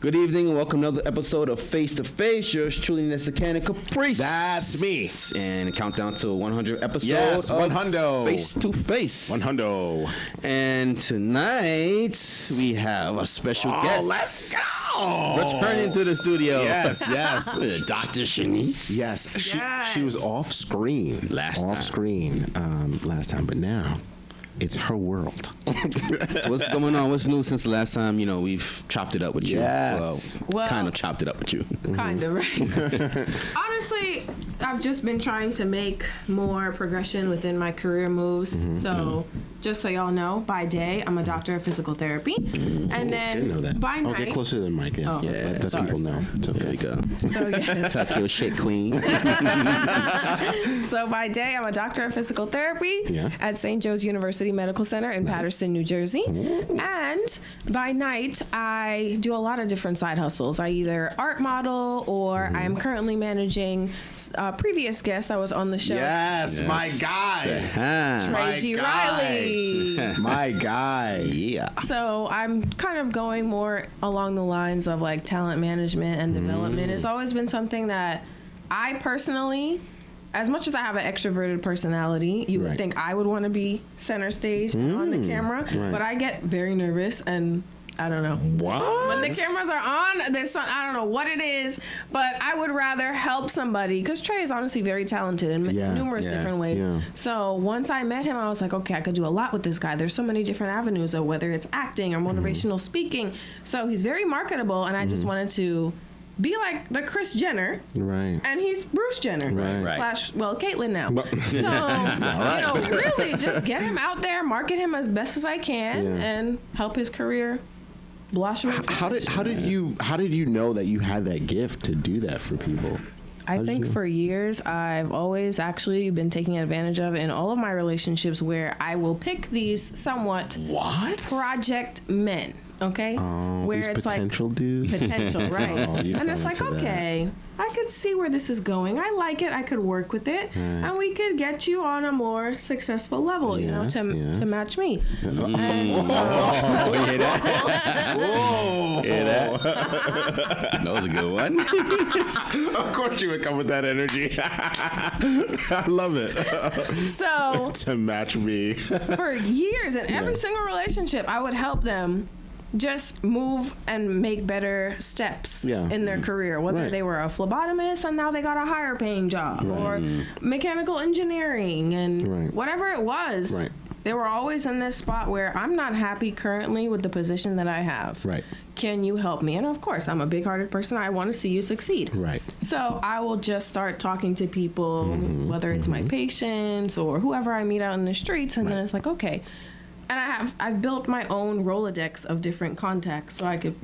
Good evening and welcome to another episode of Face to Face. Yours truly, Nessacan Caprice. That's me. And countdown to 100 episodes. Yes, 100. Face to Face. 100. And tonight we have a special guest. Let's go. Returning to the studio. Yes. Dr. Shaniece. Yes. She was off screen last time, but now it's her world. So what's going on? What's new since the last time, we've chopped it up with you? Yes. Well, kind of chopped it up with you. Kind of, right? Honestly, I've just been trying to make more progression within my career moves. Just so y'all know, by day, I'm a doctor of physical therapy. And then Didn't know that. by night... Get closer to the mic, yes. Let people know. It's okay. There you go. So, yes. Tuck your shit, queen. So by day, I'm a doctor of physical therapy at St. Joe's University Medical Center in Patterson, New Jersey. And by night, I do a lot of different side hustles. I either art model or I am currently managing a previous guest that was on the show. Yes, my guy. Trey G. Riley. My guy. Yeah. So I'm kind of going more along the lines of like talent management and development. It's always been something that I personally, as much as I have an extroverted personality, you would think I would want to be center stage on the camera, but I get very nervous and I don't know. What? When the cameras are on, there's some, I don't know what it is, but I would rather help somebody because Trey is honestly very talented in numerous different ways. Yeah. So once I met him, I was like, okay, I could do a lot with this guy. There's so many different avenues of whether it's acting or motivational speaking. So he's very marketable, and I just wanted to be like the Kris Jenner, and he's Bruce Jenner, slash, well, Caitlyn now. So, really just get him out there, market him as best as I can, and help his career blossom. How did you know that you had that gift to do that for people? I think for years I've always actually been taking advantage of it in all of my relationships where I will pick these somewhat project men. Okay, where these it's potential like dudes. Potential, right? And it's like, okay, I could see where this is going. I like it. I could work with it, and we could get you on a more successful level, to match me. Hear that? Whoa! Hear that? That was a good one. Of course, you would come with that energy. I love it. So to match me for years, in every single relationship, I would help them just move and make better steps in their career, whether they were a phlebotomist and now they got a higher paying job, or mechanical engineering and whatever it was. They were always in this spot where I'm not happy currently with the position that I have. Can you help me? And of course, I'm a big-hearted person. I want to see you succeed. So I will just start talking to people, whether it's my patients or whoever I meet out in the streets, and then it's like, okay. And I've built my own Rolodex of different contacts so I could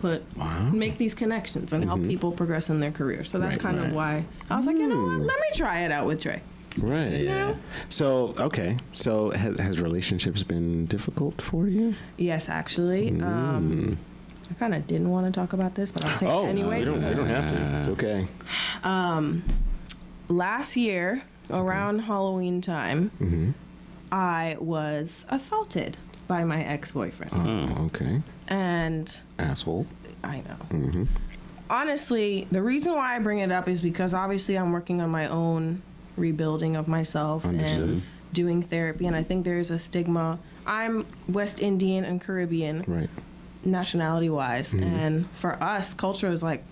make these connections and help people progress in their career. So that's kind of why I was like, you know what, let me try it out with Trey. So, okay. So has relationships been difficult for you? Yes, actually. I kind of didn't want to talk about this, but I'll say it anyway. You don't have to. It's okay. Last year, around Halloween time, I was assaulted by my ex-boyfriend. Oh, okay. And asshole. I know. Honestly, the reason why I bring it up is because obviously I'm working on my own rebuilding of myself and doing therapy, and I think there's a stigma. I'm West Indian and Caribbean, nationality-wise, and for us, culture is like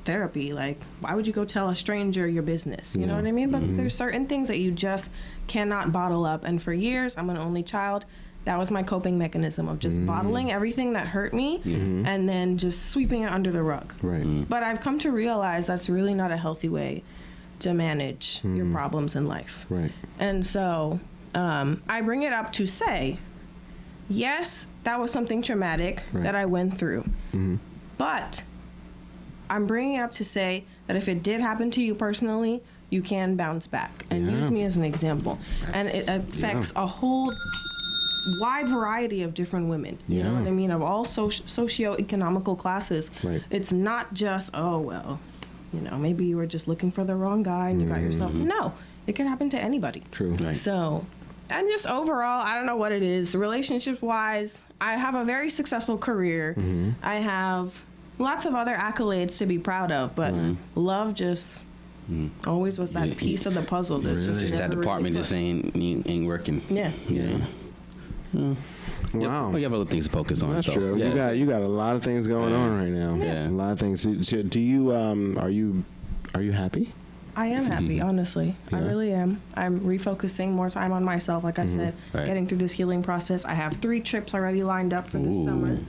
therapy. Like, why would you go tell a stranger your business? You know what I mean? But there's certain things that you just cannot bottle up, and for years, I'm an only child. That was my coping mechanism of just bottling everything that hurt me and then just sweeping it under the rug. But I've come to realize that's really not a healthy way to manage your problems in life. And so I bring it up to say, yes, that was something traumatic that I went through. But I'm bringing it up to say that if it did happen to you personally, you can bounce back. And use me as an example. And it affects a whole wide variety of different women, you know what I mean, of all socio-economical classes. It's not just, oh, well, maybe you were just looking for the wrong guy and you got yourself. No, it can happen to anybody. So, and just overall, I don't know what it is. Relationship-wise, I have a very successful career. I have lots of other accolades to be proud of, but love just always was that piece of the puzzle that just Just that never department really just ain't working. Yeah. Wow. Well, you have other things to focus on. That's so, true. Yeah. You got a lot of things going on right now. Yeah. A lot of things. So do you are you happy? I am happy, honestly. I Yeah. really am. I'm refocusing more time on myself, like I said, Right. getting through this healing process. I have 3 trips already lined up for this summer.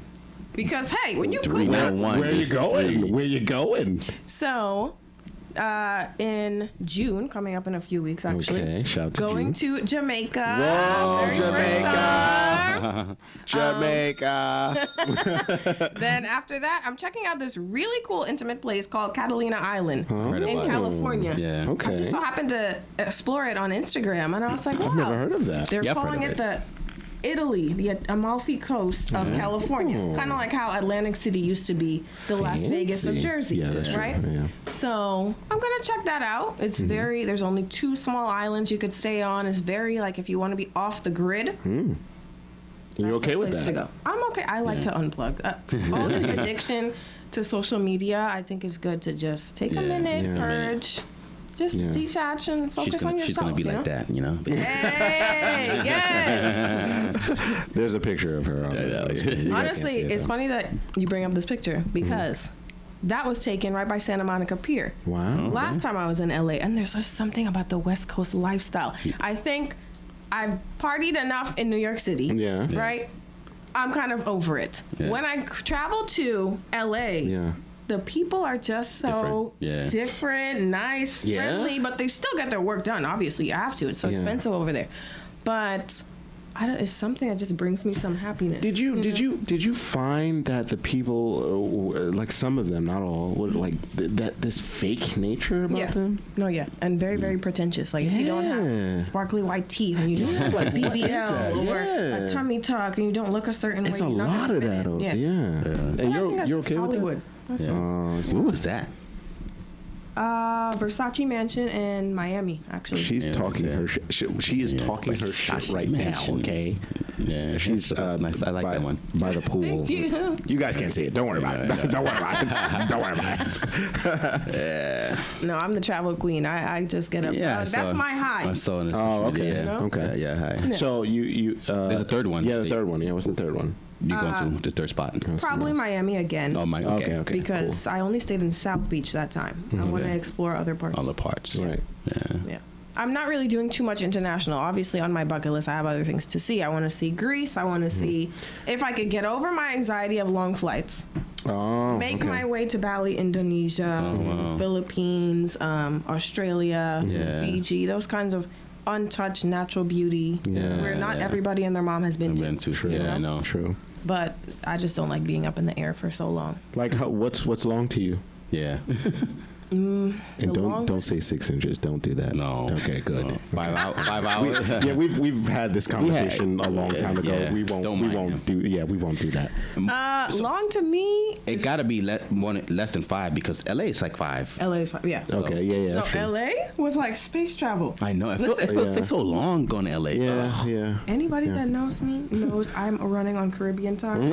Because hey, when you Three, cook, not one. Where you Just going? three. Where you going? so in June, coming up in a few weeks actually. Okay, shout out to Going June. to Jamaica. Whoa, Very first time. Jamaica. Then after that, I'm checking out this really cool intimate place called Catalina Island Heard in about it. California. Yeah. I Okay. just so happened to explore it on Instagram, and I was like, wow. I've never heard of that. They're Yeah, I've heard calling of it the Italy, the Amalfi Coast of California. Kind of like how Atlantic City used to be the Las Vegas of Fancy. Jersey, Yeah, that's true. right? Yeah. So I'm gonna check that out. It's there's only 2 small islands you could stay on. It's very like if you want to be off the grid. You that's okay the with place that? to go. I'm okay. I like to unplug. All this addiction to social media, I think is good to just take a minute, Yeah. purge, just Yeah. detach and focus on yourself. She's gonna be you like know? that, you know. Hey, yes. There's a picture of her on there. You guys can't see Honestly, it, it's though. funny that you bring up this picture because that was taken right by Santa Monica Pier. Wow. Last time I was in LA, and there's just something about the West Coast lifestyle. I think I've partied enough in New York City. Yeah. Right? I'm kind of over it. Yeah. When I travel to LA, Yeah. the people are just so Different. Yeah. different, nice, Yeah. friendly, but they still get their work done. Obviously, you have to. It's so Yeah. expensive over there. But it's something that just brings me some happiness. Did you find that the people, like some of them, not all, would like that this fake nature about Yeah. them? No, yeah. And very, very pretentious. Like, if you don't Yeah. have sparkly white teeth and you don't have like BBL or Yeah. a tummy tuck and you don't look a certain It's way, a you're not lot gonna of fit that. in. Yeah. And And I think that's you're just okay with Hollywood. that? That's just- What was that? Versace Mansion in Miami, actually. She's Yeah, talking yeah. her she is Yeah. talking her shit Versace right mansion. now, okay? Yeah, She's that's nice. I like by, that one. by the pool. Thank you. You guys can't see it. Don't worry about it. Yeah, yeah. Don't worry about it. Don't worry about it. No, I'm the travel queen. I just get up. Yeah, I that's saw- my high. I saw it. Oh, okay. Yeah, know? Okay. Yeah, hi. So you There's a third one. Yeah, the third one. Yeah, what's the third one? You going to the third spot? Probably Miami again. Oh my. Okay, Okay. okay. because I only stayed in South Beach that time. I want to Okay. explore other parts. All the parts. Right. Yeah. Yeah. I'm not really doing too much international. Obviously, on my bucket list, I have other things to see. I want to see Greece. I want to see if I could get over my anxiety of long flights. Oh, Make okay. my way to Bali, Indonesia, wow. Philippines, Australia, Yeah. Fiji, those kinds of untouched natural beauty Yeah, where not yeah. everybody and their mom has been I've to. been to. True. Yeah, I know. True. But I just don't like being up in the air for so long. Like, what's long to you? Yeah. And The don't longest- say 6 inches. Don't do that. No. Okay, good. No. 5 hours. 5 hours. Yeah, we've had this conversation a long time ago. yeah. We won't Don't we mind won't him. do we won't do that. Long to me, It got to be less than 5 because LA is like 5. LA is fine. Yeah. Okay, yeah, No, sure. LA was like space travel. I know. It Listen- feels Yeah. like so long going to LA. Yeah, Ugh. yeah. Anybody that knows me knows I'm running on Caribbean time.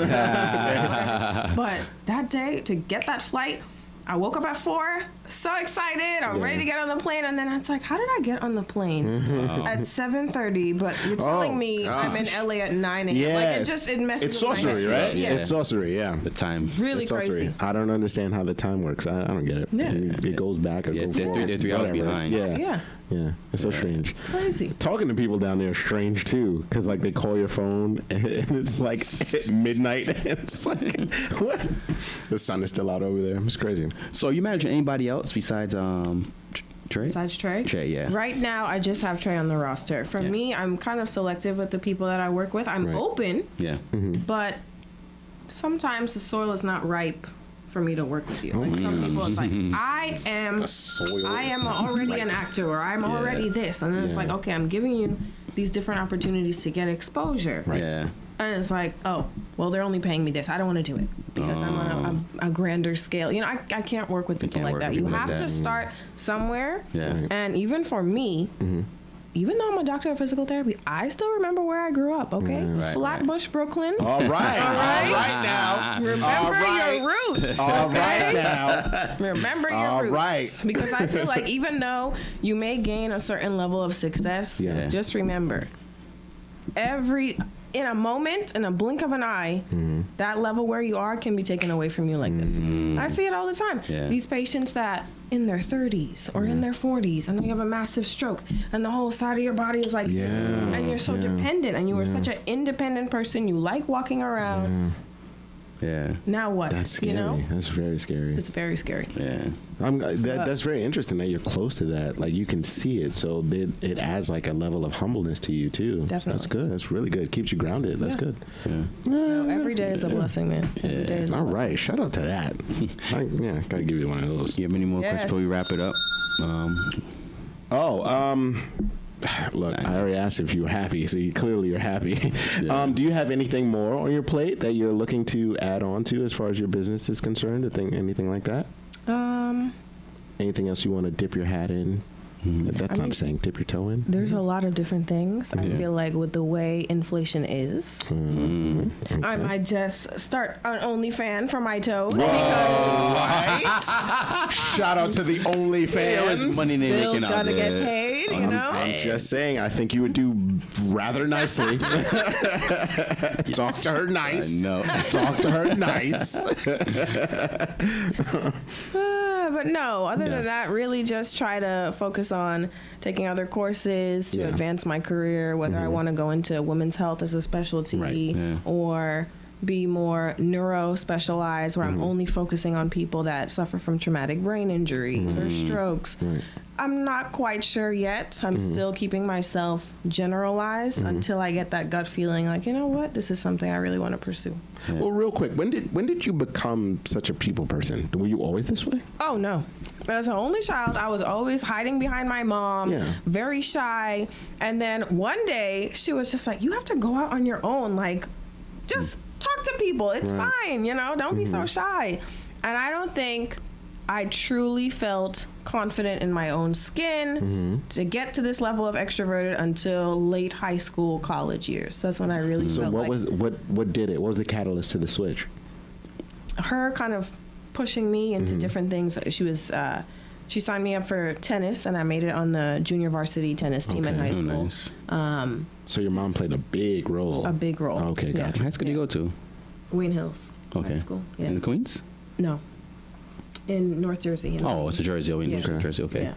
But that day, to get that flight, I woke up at 4, so excited. I'm ready to get on the plane, and then it's like, how did I get on the plane at 7:30? But you're telling me I'm in LA at 9 a.m. Yeah. Like it messes It's with my sorcery, head. right? Yeah. It's sorcery, yeah. The time. Really It's crazy. sorcery. I don't understand how the time works. I don't get it. Yeah. It goes back or Yeah, goes they're forward. 3 hours whatever. behind. Yeah. Yeah. Yeah. It's so strange. Crazy. Talking to people down there is strange too, because like they call your phone and it's like midnight. And it's like, what? The sun is still out over there. It's crazy. So you manage anybody else besides Trey? Besides Trey? Trey, yeah. Right now, I just have Trey on the roster. For Yeah. me, I'm kind of selective with the people that I work with. I'm Right. open, Yeah. but sometimes the soil is not ripe for me to work with you. Like some people, it's like I am already an actor, or I'm already this, and then it's Yeah. like, okay, I'm giving you these different opportunities to get exposure, Yeah. and it's like, oh, well, they're only paying me this. I don't want to do it because I'm on a grander scale. You know, I can't work with people can't like work that. with You people like have that. to start somewhere, Yeah. and even for me. Even though I'm a doctor of physical therapy, I still remember where I grew up, okay? Right, Flatbush, Brooklyn. All right. All right. now. Remember your roots. All okay? right now. Remember your All roots. right. Because I feel like even though you may gain a certain level of success, Yeah. just remember, in a moment, in a blink of an eye, that level where you are can be taken away from you like this. I see it all the time. Yeah. These patients that in their 30s or in their 40s, and then you have a massive stroke, and the whole side of your body is like this, and you're so dependent, and you were such an independent person. You like walking around. Yeah. Now what? That's scary. You know? That's very scary. It's very scary. Yeah. That's very interesting that you're close to that. Like you can see it, so it adds like a level of humbleness to you too. Definitely. That's good. That's really good. Keeps you grounded. That's good. No, every day is a blessing, man. Every day is a All blessing. right. Shout out to that. Gotta give you one of those. You have any more Yes. questions before we wrap it up? Look, I already asked if you were happy, so clearly you're happy. Do you have anything more on your plate that you're looking to add on to as far as your business is concerned? Anything like that? Anything else you want to dip your hat in? That's not saying dip your toe in. There's a lot of different things. I feel like with the way inflation is, I might just start an OnlyFans for my toes because Shout out to the OnlyFans. Money they bills making out gotta there. get paid, you know? I'm just saying, I think you would do rather nicely. Talk to her nice. No. Talk to her nice. But no, other than that, really just try to focus on taking other courses to advance my career, whether I want to go into women's health as a specialty Right. Yeah. or be more neuro specialized where I'm only focusing on people that suffer from traumatic brain injuries or strokes. I'm not quite sure yet. I'm still keeping myself generalized until I get that gut feeling like, you know what, this is something I really want to pursue. Well, real quick, when did you become such a people person? Were you always this way? Oh, no. As an only child, I was always hiding behind my mom, Yeah. very shy. And then one day, she was just like, you have to go out on your own. Like, just talk to people. It's fine, you know? Don't be so shy. And I don't think I truly felt confident in my own skin to get to this level of extroverted until late high school, college years. That's when I really So felt what did it? What was the catalyst to the switch? her kind of pushing me into different things. She signed me up for tennis, and I made it on the junior varsity tennis team in Okay. high Oh, school. nice. So your mom played a big role. A big role. Okay, Yeah. gotcha. What high school do you go to? Wayne Hills Okay. High School. Yeah. In Queens? No. In North Jersey. Oh, it's a Jersey. Oh, in Yeah. Jersey. Okay.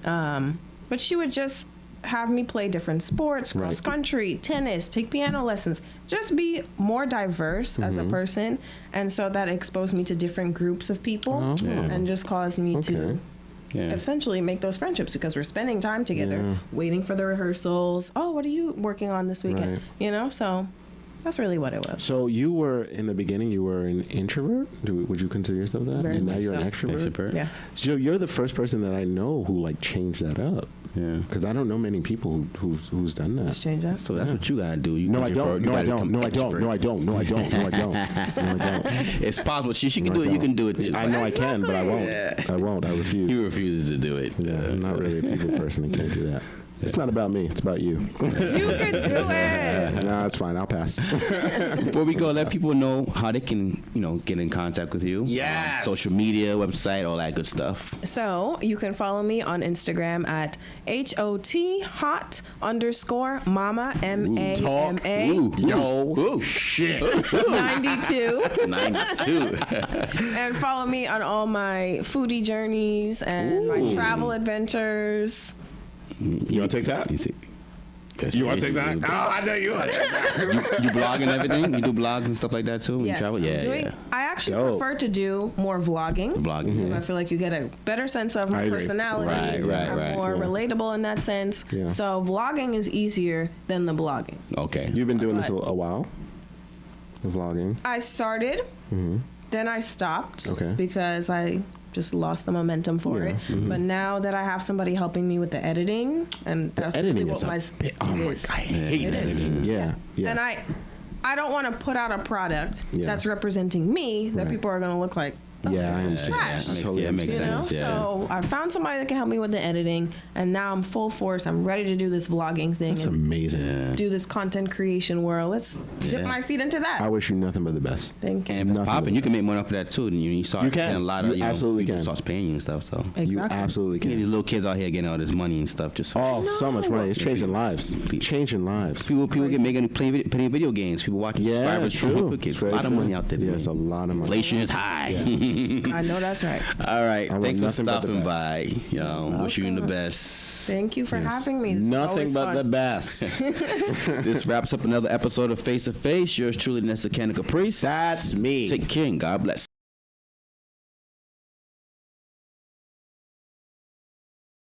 Yeah. But she would just have me play different sports, cross country, tennis, take piano lessons, just be more diverse as a person. And so that exposed me to different groups of people and just caused me to Yeah. essentially make those friendships because we're spending time together, waiting for the rehearsals. Oh, what are you working on this weekend? Right. You know, so that's really what it was. So you were in the beginning. You were an introvert. Would you consider yourself that? Very and now much you're an so. extrovert. Yeah. So you're the first person that I know who like changed that up. Yeah. Because I don't know many people who's done Let's that. change that. So that's what you gotta do. You No, I introvert, don't. you No, I gotta don't. become No, I don't. extrovert. No, I don't. No, I don't. No, I don't. No, I don't. It's possible. She can No, do I it. You don't. can do it too. I know I can, but I won't. I won't. I refuse. He refuses to do it. Yeah, I'm not really a people person. I can't do that. It's not about me. It's about you. You can do it. No, it's fine. I'll pass. Before we go, let people know how they can, get in contact with you. Yes. Social media, website, all that good stuff. So you can follow me on Instagram at HOT_mama MAMA Ooh. Yo, Ooh. shit. 92 92. and follow me on all my foodie journeys and my Ooh. travel adventures. You want TikTok? You want TikTok? Oh, I know you want TikTok. You blog and everything? You do blogs and stuff like that too when Yes, you travel? I'm Yeah, doing- yeah. I actually Dope. prefer to do more vlogging. Blogging. Because I feel like you get a better sense of I my agree. personality. Right, I'm right. more Yeah. relatable in that sense. Yeah. So vlogging is easier than the blogging. Okay. You've been doing this a while? The vlogging? I started, then I stopped Okay. because I just lost the momentum for it. But now that I have somebody helping me with the editing, and that's really Editing what is a my bit, oh my is. God, I hate It is. editing. Yeah, yeah. And I don't want to put out a product Yeah. that's representing me that Right. people are going to look like, Yeah, I this is understand. trash. Totally it makes You know, sense. Yeah. so I found somebody that can help me with the editing, and now I'm full force. I'm ready to do this vlogging thing That's and amazing. do this content creation world. Let's dip Yeah. my feet into that. I wish you nothing but the best. Thank you. And if it's Nothing popping, but you can make money off of that too. And you start You can. getting a lot of You absolutely people can. starts paying you and stuff. So Exactly. You absolutely you get these can. little kids out here getting all this money and stuff. Just Oh, so much money. It's changing lives. Changing lives. people get making playing video games. People watching Yeah, subscribers from true. kids. It's A very lot of true. money out there. Yeah, it's a lot of money. Inflation is high. I know that's right. All right. I want Thanks for nothing but the stopping best. by. Wish you the best. Thank you for having me. This is Nothing always but fun. the best. This wraps up another episode of Face to Face. Yours truly, Nessa Caprice. That's me. Take care and God bless.